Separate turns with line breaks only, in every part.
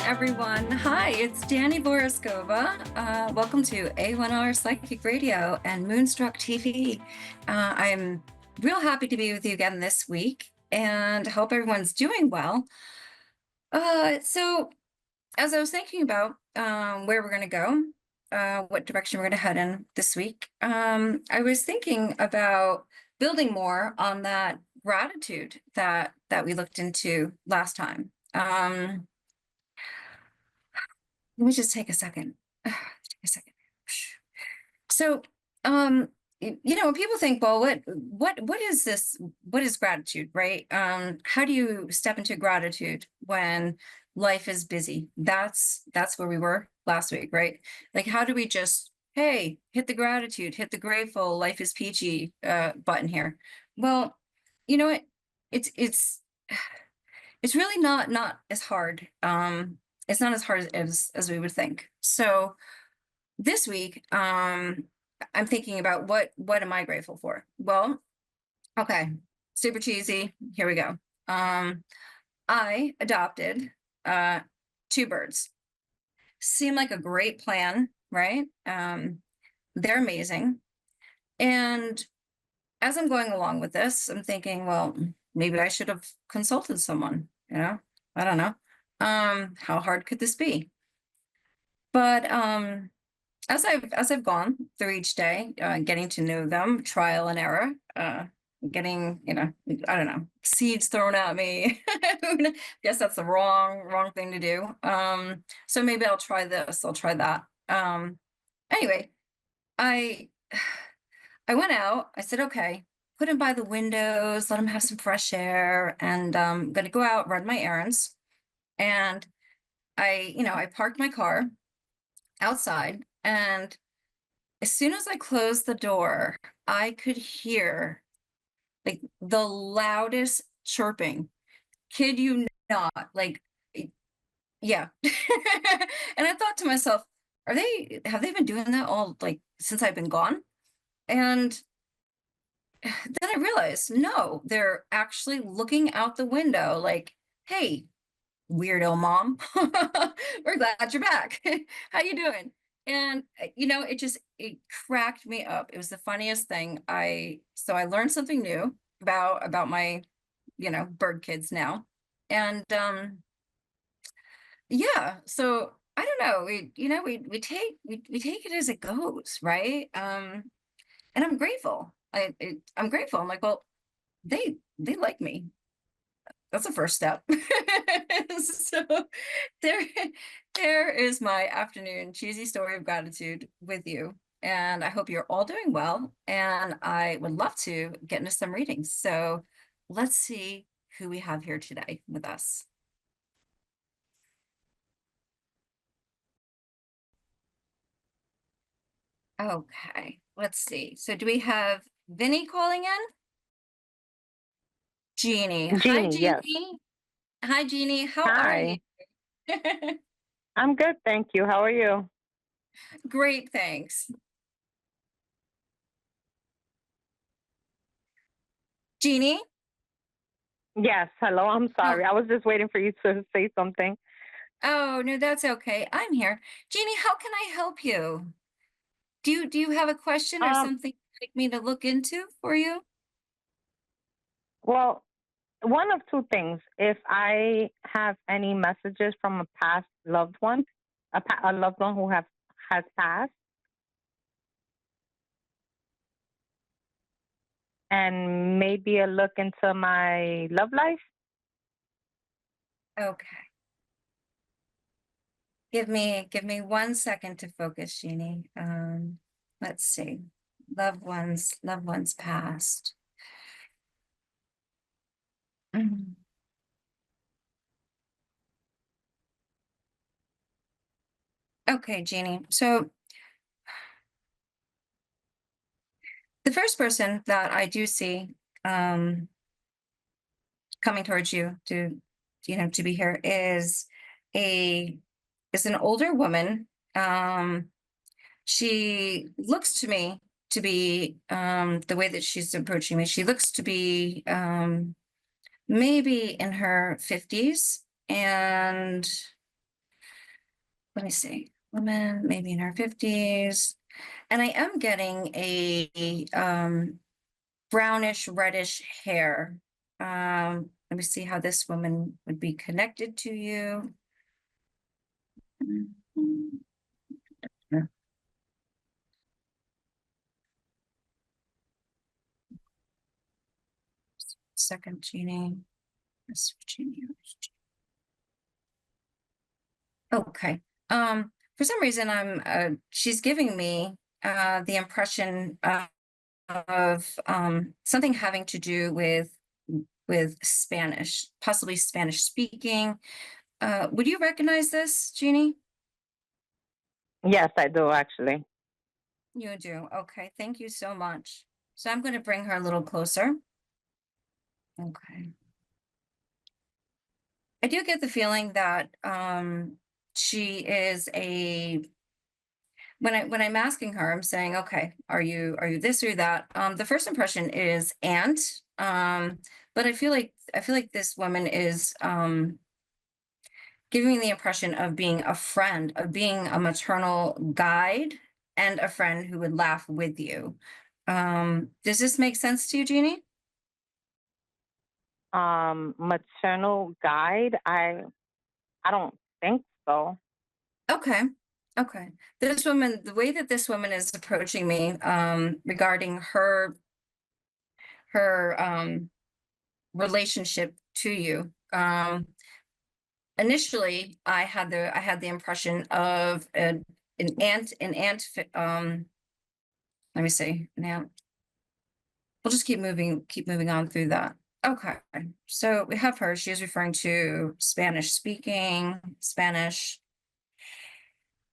everyone. Hi, it's Dani Voriskova. Welcome to A1R Psychic Radio and Moonstruck TV. I'm real happy to be with you again this week and hope everyone's doing well. So, as I was thinking about where we're going to go, what direction we're going to head in this week, I was thinking about building more on that gratitude that we looked into last time. Let me just take a second. Take a second. So, when people think, well, what is this? What is gratitude, right? How do you step into gratitude when life is busy? That's where we were last week, right? Like, how do we just, hey, hit the gratitude, hit the grateful, life is peachy button here? Well, you know what? It's it's really not as hard. It's not as hard as we would think. So this week, I'm thinking about what am I grateful for? Well, okay, super cheesy. Here we go. I adopted uh, two birds. Seemed like a great plan, right? They're amazing. And as I'm going along with this, I'm thinking, well, maybe I should have consulted someone, I don't know. How hard could this be? But as I've gone through each day, getting to know them, trial and error, getting, I don't know, seeds thrown at me. Guess that's the wrong thing to do. So maybe I'll try this, I'll try that. Anyway, I I went out, I said, okay, put him by the windows, let him have some fresh air, and I'm gonna go out, run my errands. And I parked my car outside, and as soon as I closed the door, I could hear like the loudest chirping. Kid you not, like, yeah. And I thought to myself, have they been doing that all like since I've been gone? And then I realized, no, they're actually looking out the window like, hey, weirdo mom, we're glad you're back. How you doing? And it cracked me up. It was the funniest thing. I learned something new about my bird kids now. And yeah, so I don't know, we take it as it goes, right? And I'm grateful. I'm grateful. I'm like, well, they like me. That's the first step. So there, there is my afternoon cheesy story of gratitude with you. And I hope you're all doing well. And I would love to get into some readings. So let's see who we have here today with us. Okay, let's see. So do we have Vinny calling in? Jeannie. Hi,
Jeannie, yes.
Jeannie. Hi, Jeannie. How are you?
Hi. I'm good, thank you. How are you?
Great, thanks. Jeannie?
Yes, hello. I'm
Oh,
sorry. I was just waiting for you to say something.
oh, no, that's okay. I'm here. Jeannie, how can I help you? Do you have a question or
Um,
something you'd like me to look into for you?
well, one of two things. If I have any messages from a past loved one, a loved one who has passed, and maybe a look into my love life.
Okay. Give me 1 second to focus, Jeannie. Let's see. Loved ones past. Mhm. Okay, Jeannie. So the first person that I do see um coming towards you to be here a is an older woman. She looks to me to be the way that she's approaching me. She looks to be maybe in her 50s, and let me see, woman, maybe in her 50s. And I am getting a brownish reddish hair. Let me see how this woman would be connected to you. Yeah. Second Jeannie. Miss Virginia. Okay. For some reason she's giving me the impression of something having to do with Spanish, possibly Spanish speaking. Would you recognize this, Jeannie?
Yes, I do actually.
You do. Okay, thank you so much. So I'm going to bring her a little closer. Okay. I do get the feeling that she is a when I'm asking her, I'm saying, okay, are you this or that? The first impression is aunt. But I feel like this woman is giving me the impression of being a friend, of being a maternal guide and a friend who would laugh with you. Does this make sense to you, Jeannie?
Maternal guide. I don't think so.
Okay. Okay. This woman, the way that this woman is approaching me, regarding her relationship to you. Initially I had the impression of an aunt. Let me see. Now we'll just keep moving on through that. Okay. So we have her. She is referring to Spanish speaking, Spanish.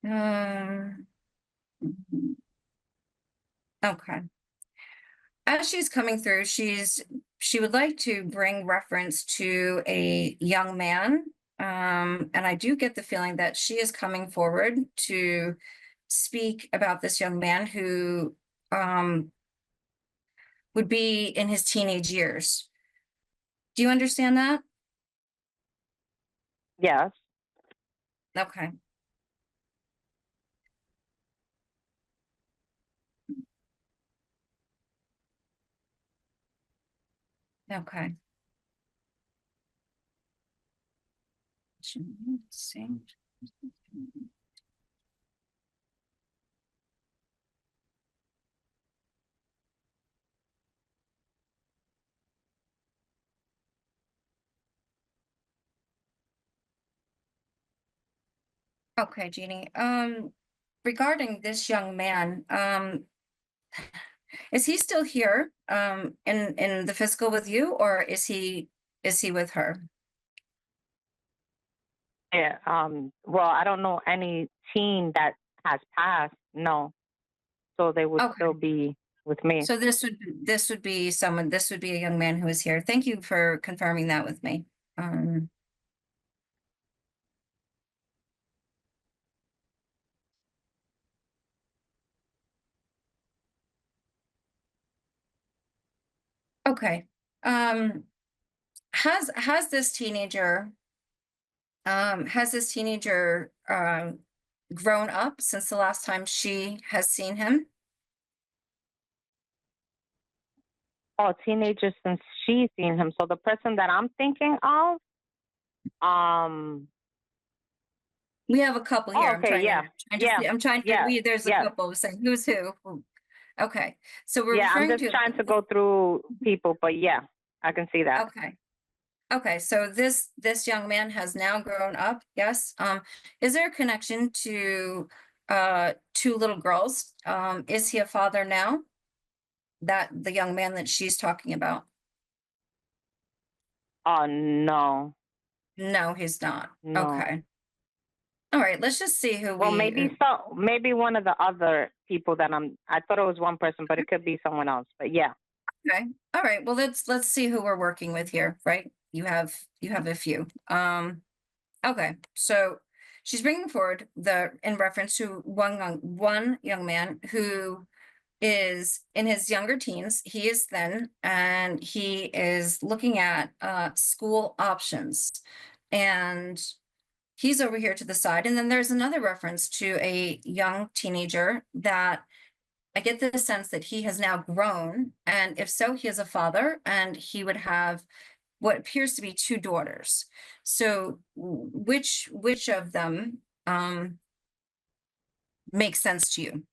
Um, okay. As she's coming through, she would like to bring reference to a young man. And I do get the feeling that she is coming forward to speak about this young man who would be in his teenage years. Do you understand that?
Yes.
Okay. Okay. Okay, Jeannie. Regarding this young man, is he still here in the physical with you, or is he with her?
Yeah. Well, I don't know any teen that has passed. No. So they would
Okay.
still be with me.
So this would be a young man who is here. Thank you for confirming that with me. Um, okay. Um, has this teenager grown up since the last time she has seen him?
Oh, teenagers since she's seen him. So the person that I'm thinking of, um,
We have a couple here.
oh,
I'm
okay,
trying to
yeah,
trying to
yeah,
see. I'm trying to
yeah,
we There's a
yeah,
couple saying who's who. Okay. So we're
yeah. I'm
referring
just
to
trying to go through people, but yeah, I can see that.
okay. Okay, so this young man has now grown up, yes. Is there a connection to two little girls? Is he a father now? That the young man that she's talking about?
Oh no,
No, he's not.
no.
Okay. All right, let's just see who
Well,
we
maybe so. Maybe one of the other people that I thought it was one person, but it could be someone else. But yeah.
okay. All right, well let's see who we're working with here, right? You have a few. Okay, so she's bringing forward in reference to one young man who is in his younger teens. He is thin and he is looking at school options, and he's over here to the side. And then there's another reference to a young teenager that I get the sense that he has now grown. And if so, he is a father and he would have what appears to be two daughters. So which of them makes sense to you?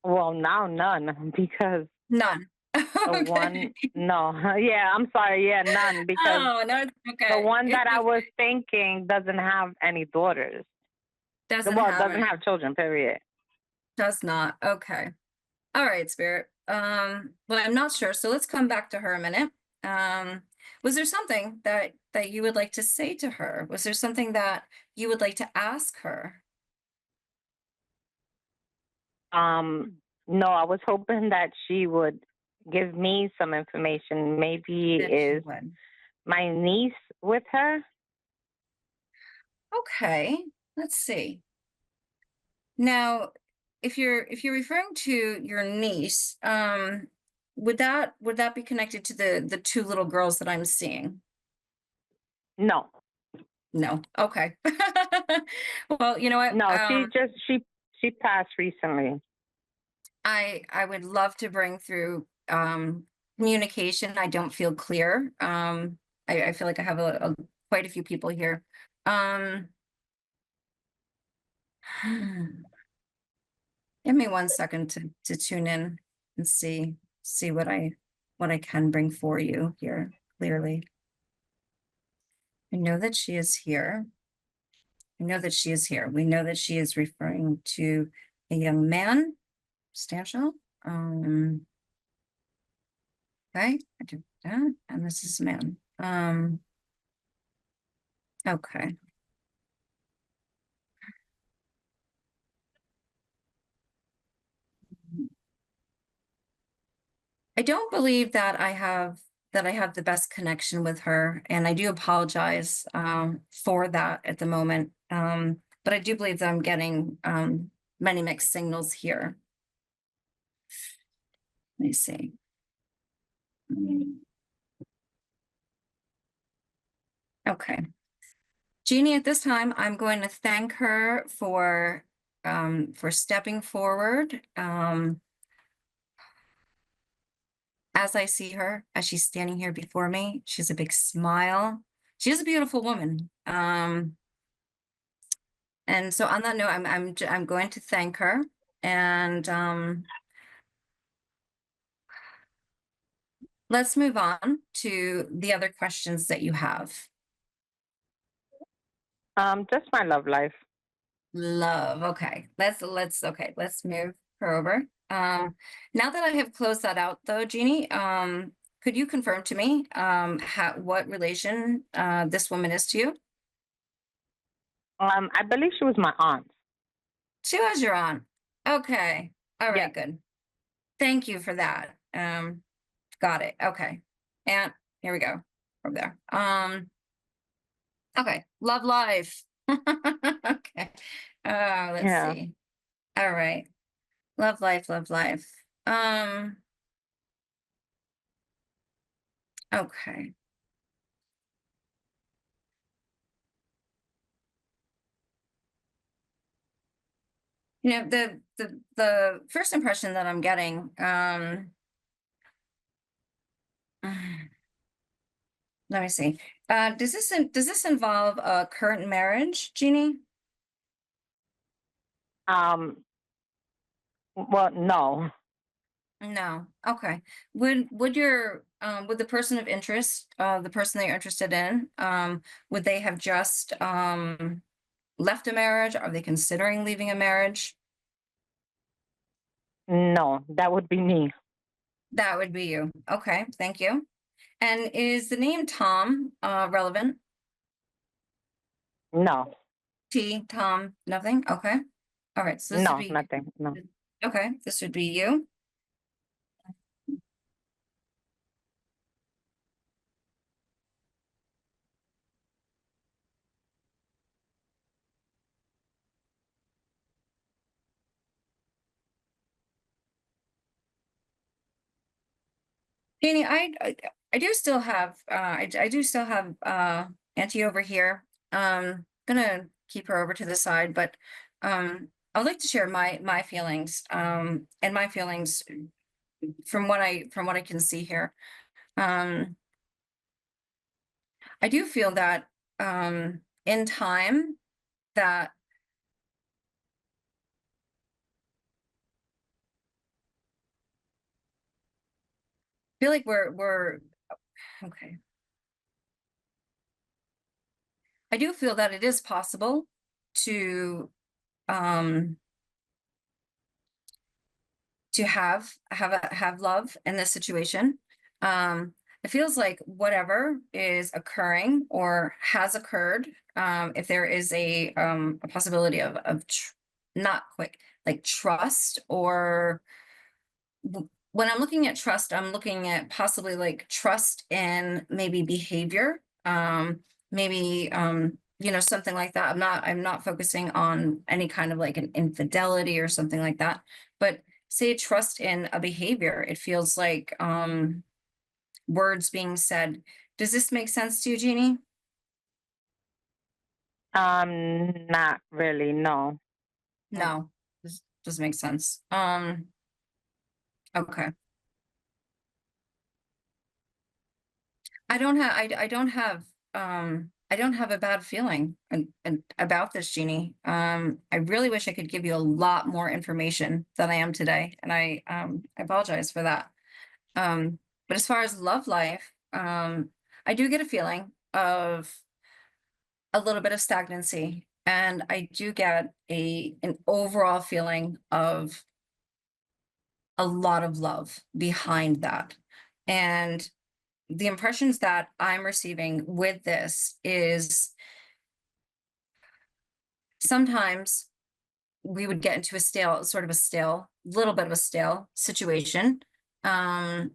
Well, now none because
None.
the one,
Okay.
no, yeah, I'm sorry, yeah, none because
Oh, no, it's
the
okay.
one that
It's
I was
okay.
thinking doesn't have any daughters.
Doesn't
Well,
have
doesn't
any.
have children, period.
Does not. Okay. All right, Spirit. Well, I'm not sure. So let's come back to her a minute. Um, was there something that you would like to say to her? Was there something that you would like to ask her?
No, I was hoping that she would give me some information. Maybe
That she
is
would.
my niece with her?
Okay, let's see. Now, if you're referring to your niece, would that be connected to the two little girls that I'm seeing?
No,
No. Okay. Well, you know what?
no, she passed recently.
I would love to bring through communication. I don't feel clear. I feel like I have quite a few people here. Um, Give me 1 second to tune in and see what I can bring for you here clearly. I know that she is here. I know that she is here. We know that she is referring to a young man, substantial. Okay, I do that, and this is a man. Okay. I don't believe that I have the best connection with her, and I do apologize for that at the moment. But I do believe that I'm getting many mixed signals here. Let me see. Okay. Jeannie, at this time, I'm going to thank her for stepping forward. As I see her, as she's standing here before me, she has a big smile. She is a beautiful woman. And so on that note, I'm going to thank her, and let's move on to the other questions that you have.
Just my love life.
Love. Okay. Let's move her over. Now that I have closed that out though, Jeannie, could you confirm to me what relation this woman is to you?
I believe she was my aunt.
She was your aunt. Okay. All
Yeah,
right, good. Thank you for that. Got it. Okay. And here we go. Over there. Okay. Love life. Okay. Let's
yeah.
see. All right. Love life, love life. Um, okay. The first impression that I'm getting, let me see. Does this involve a current marriage, Jeannie?
Um, well, no,
No. Okay. Would the person of interest, the person that you're interested in, would they have just left a marriage? Are they considering leaving a marriage?
no, that would be me.
That would be you. Okay, thank you. And is the name Tom relevant?
No,
Tom, nothing? Okay. All right, so this would
no,
be
nothing. No.
okay, this would be you. Danny, I do still have I do still have Auntie over here. Gonna keep her over to the side, but I'd like to share my feelings, and my feelings from what I can see here. Um, I do feel that in time that feel like we're okay. I do feel that it is possible to um have love in this situation. Um, it feels like whatever is occurring or has occurred, if there is a possibility of not quick like trust or when I'm looking at trust, I'm looking at possibly like trust in maybe behavior, maybe something like that. I'm not focusing on any kind of like an infidelity or something like that. But say trust in a behavior. It feels like words being said. Does this make sense to you, Jeannie?
Not really, no. Mm.
No, this doesn't make sense. Okay. I don't have a bad feeling and about this, Jeannie. I really wish I could give you a lot more information than I am today, and I apologize for that. But as far as love life, I do get a feeling of a little bit of stagnancy, and I do get an overall feeling of a lot of love behind that. And the impressions that I'm receiving with this is sometimes we would get into a stale, sort of a stale, little bit of a stale situation. Um,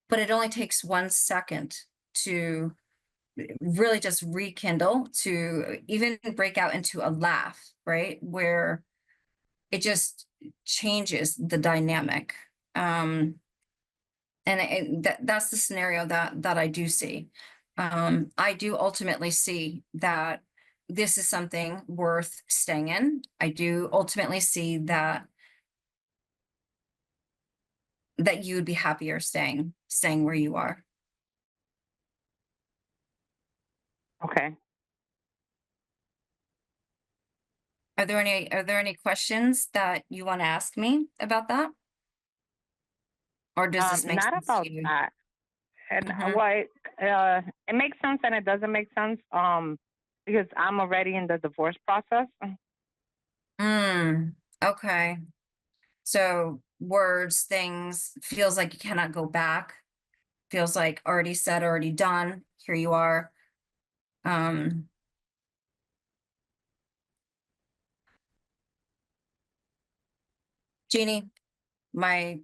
but it only takes 1 second to really just rekindle, to even break out into a laugh, right? Where it just changes the dynamic. Um, that's the scenario that I do see. I do ultimately see that this is something worth staying in. I do ultimately see that you would be happier staying where you are.
Okay.
Are there any questions that you want to ask me about that? Or does this make
Not
sense to
about
you?
that. And
Mhm.
what it makes sense and it doesn't make sense. Because I'm already in the divorce process.
Okay. So words, things, feels like you cannot go back. Feels like already said, already done. Here you are. Um, Jeannie, my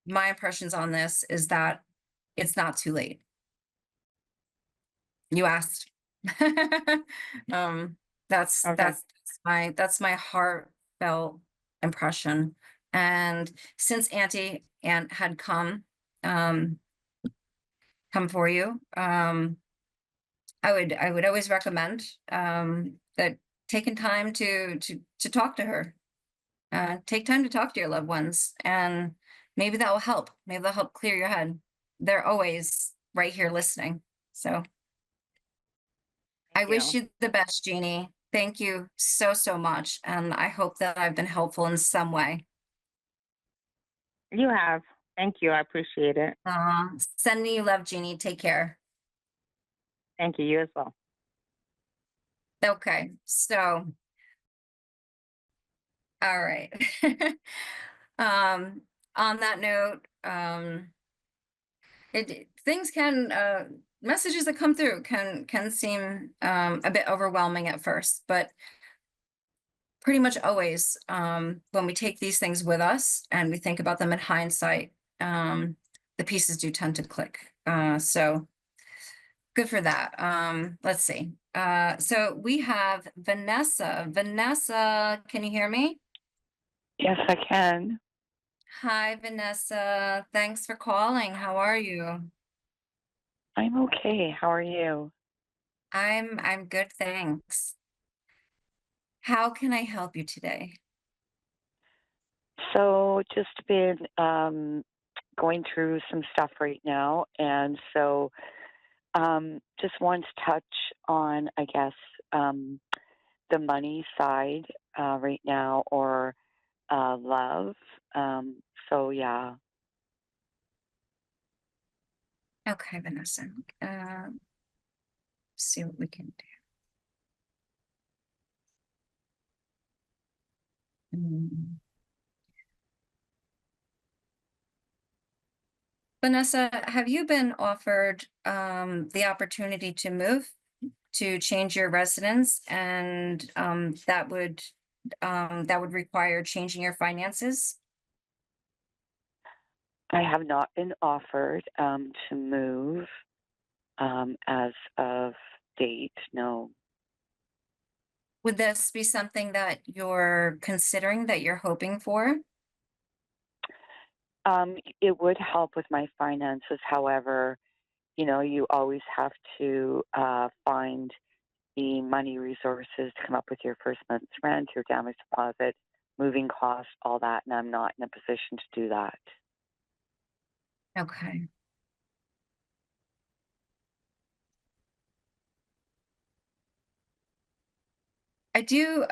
my impressions on this is that it's not too late. You asked. um,
Okay.
that's my heartfelt impression. And since Auntie Aunt had um, come for you, I would always recommend that taking time to talk to her. Take time to talk to your loved ones, and maybe that will help. Maybe that'll help clear your head. They're always right here listening. So
Thank
I wish
you.
you the best, Jeannie. Thank you so, so much. And I hope that I've been helpful in some way.
You have. Thank you. I appreciate it.
Sending you love, Jeannie. Take care.
Thank you. You as well.
Okay. So, all right. um, on that note, things can messages that come through can seem a bit overwhelming at first, but pretty much always when we take these things with us and we think about them in hindsight, the pieces do tend to click. So good for that. Let's see. So we have Vanessa. Vanessa, can you hear me?
Yes, I can.
Hi, Vanessa. Thanks for calling. How are you?
I'm okay. How are you?
I'm good, thanks. How can I help you today?
So just been going through some stuff right now, and so just want to touch on, I guess, um, the money side right now, or love. So yeah,
Okay, Vanessa. See what we can do. Vanessa, have you been offered the opportunity to move, to change your residence, and that would require changing your finances?
I have not been offered to move as of date. No.
Would this be something that you're considering, that you're hoping for?
It would help with my finances. However, you always have to find the money resources to come up with your first month's rent, your damage deposit, moving costs, all that, and I'm not in a position to do that.
Okay. I do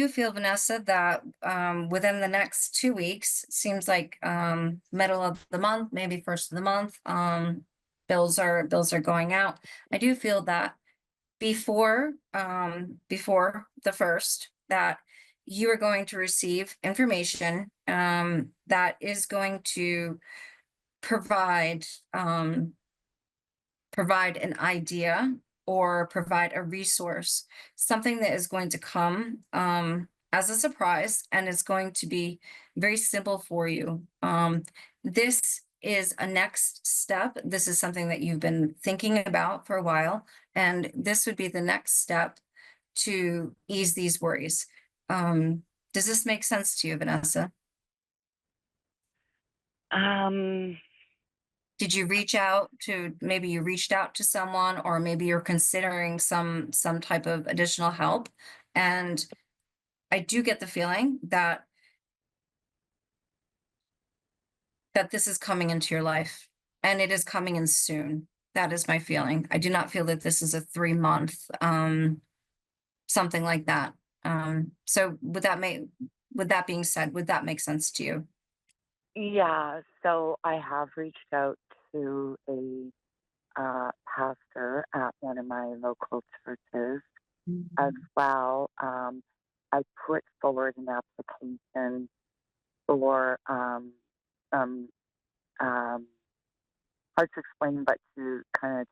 feel, Vanessa, that within the next 2 weeks, seems like middle of the month, maybe first of the month, bills are going out. I do feel that before the first, that you are going to receive information that is going to provide provide an idea or provide a resource, something that is going to come as a surprise and is going to be very simple for you. This is a next step. This is something that you've been thinking about for a while, and this would be the next step to ease these worries. Does this make sense to you, Vanessa?
Um,
Did you reach out to, maybe you reached out to someone, or maybe you're considering some type of additional help? And I do get the feeling that this is coming into your life, and it is coming in soon. That is my feeling. I do not feel that this is a 3 month something like that. So with that being said, would that make sense to you?
yeah, so I have reached out to a pastor at one of my local churches as well. I put forward an application for some um, hard to explain, but to kind of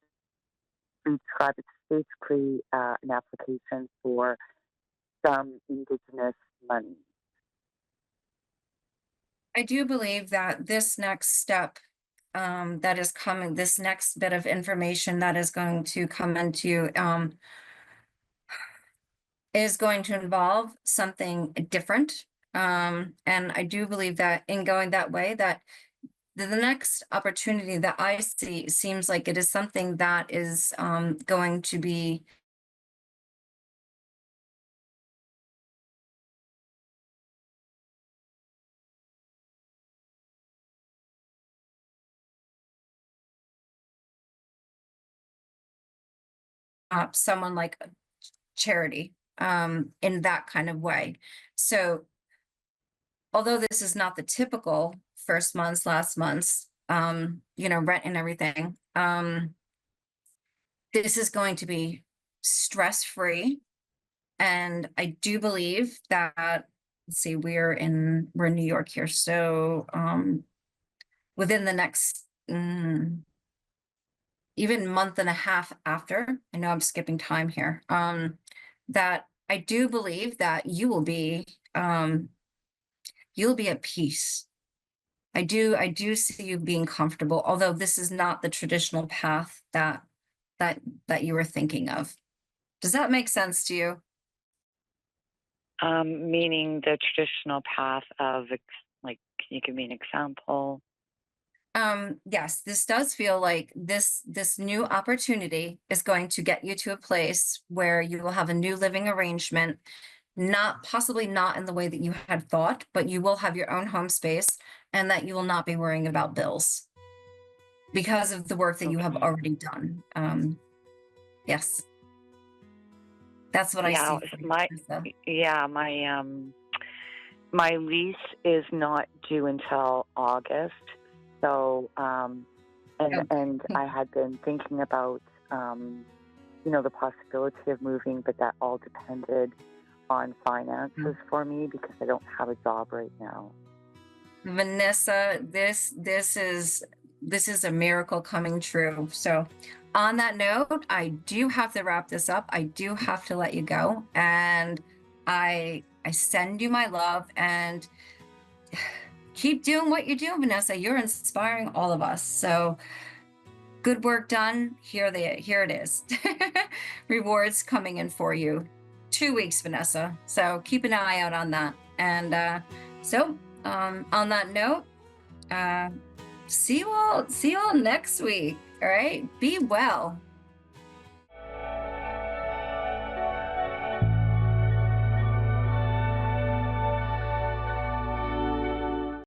describe, it's basically an application for some indigenous money.
I do believe that this next step that is coming, this next bit of information that is going to come into is going to involve something different. And I do believe that in going that way, that the next opportunity that I see seems like it is something that is going to be someone like a charity in that kind of way. So although this is not the typical first months, last months, rent and everything, this is going to be stress-free. And I do believe that, let's see, we're in New York here. So within the next even month and a half after, I know I'm skipping time here, that I do believe that you'll be at peace. I do see you being comfortable, although this is not the traditional path that that you were thinking of. Does that make sense to you?
Meaning the traditional path of, like, can you give me an example?
yes, this does feel like this new opportunity is going to get you to a place where you will have a new living arrangement, possibly not in the way that you had thought, but you will have your own home space, and that you will not be worrying about bills because of the work that you have
Okay.
already done. Yes, that's what I
Yeah,
see for you,
my
Lisa.
yeah, my lease is not due until August. So and
Okay.
I had been thinking about you know, the possibility of moving, but that all depended on finances for me because I don't have a job right now.
Vanessa, this is a miracle coming true. So on that note, I do have to wrap this up. I do have to let you go. And I send you my love, and keep doing what you're doing, Vanessa. You're inspiring all of us. So good work done. Here it is. Rewards coming in for you. 2 weeks, Vanessa. So keep an eye out on that. And on that note, see you all next week. All right. Be well.